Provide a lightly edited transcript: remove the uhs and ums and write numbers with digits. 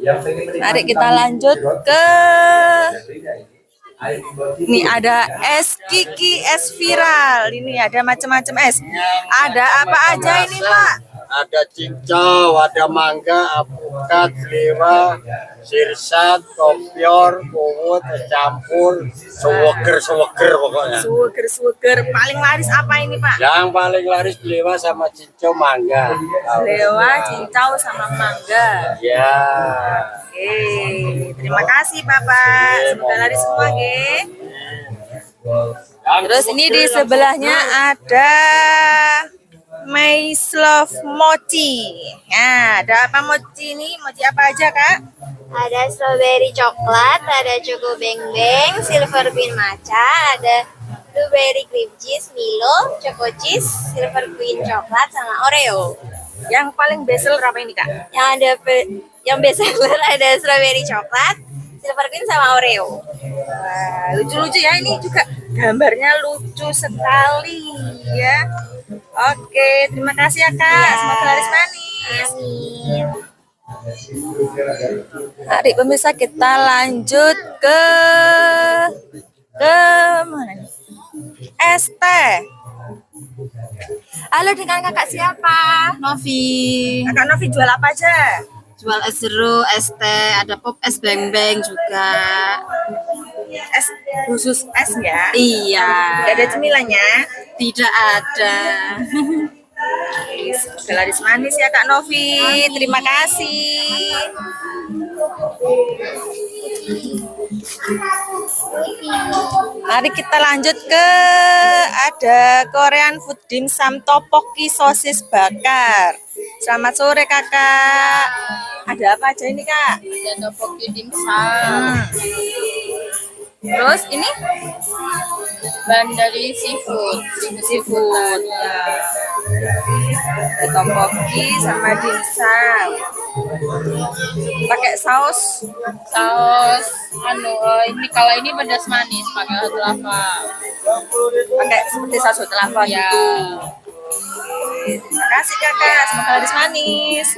Mari kita lanjut ke ini ada es Kiki, es viral. Ini ada macam-macam es. Ada apa aja ini, Pak? Ada cincau, ada mangga, apukat, seliwa, sirsat, kopior, kuwut, campur, seweger pokoknya. Seweger. Paling laris apa ini, Pak? Yang paling laris seliwa sama cincau mangga. Seliwa, cincau sama mangga. Ya. Oke, terima kasih Bapak. Semoga laris semua, Ge. Terus ini di sebelahnya ada Maislove Mochi. Nah, ada apa mochi ini? Mochi apa aja, Kak? Ada strawberry coklat, ada choco beng beng, silver queen matcha, ada blueberry cream cheese, Milo, choco cheese, silver queen coklat, sama Oreo. Yang paling bestseller apa ini, Kak? Yang bestseller ada strawberry coklat, silver queen, sama Oreo. Wah, lucu-lucu ya, ini juga gambarnya lucu sekali ya. Oke, terima kasih ya, Kak. Semoga laris manis. Amin. Mari pemirsa kita lanjut ke mana nih? Es teh. Halo, dengan kakak siapa? Novi, Kakak Novi jual apa aja? jual es jeruk, es teh, ada pop es beng-beng juga. Es khusus es ya? Iya, Gak ada cemilannya? tidak ada. Semoga laris manis ya Kak Novi. Terima kasih. Mari kita lanjut ke ada Korean food dimsum tteokbokki sosis bakar. Selamat sore Kakak. Ada apa aja ini Kak? Ada tteokbokki dimsum, Terus ini bahan dari seafood. ya. Ada tteokbokki sama dimsum. Pakai saus Saus, ini kalau ini pedas manis pakai hot lava. pakai seperti saus kelapa Ya. gitu. Oke, terima kasih Kakak. Semoga laris manis.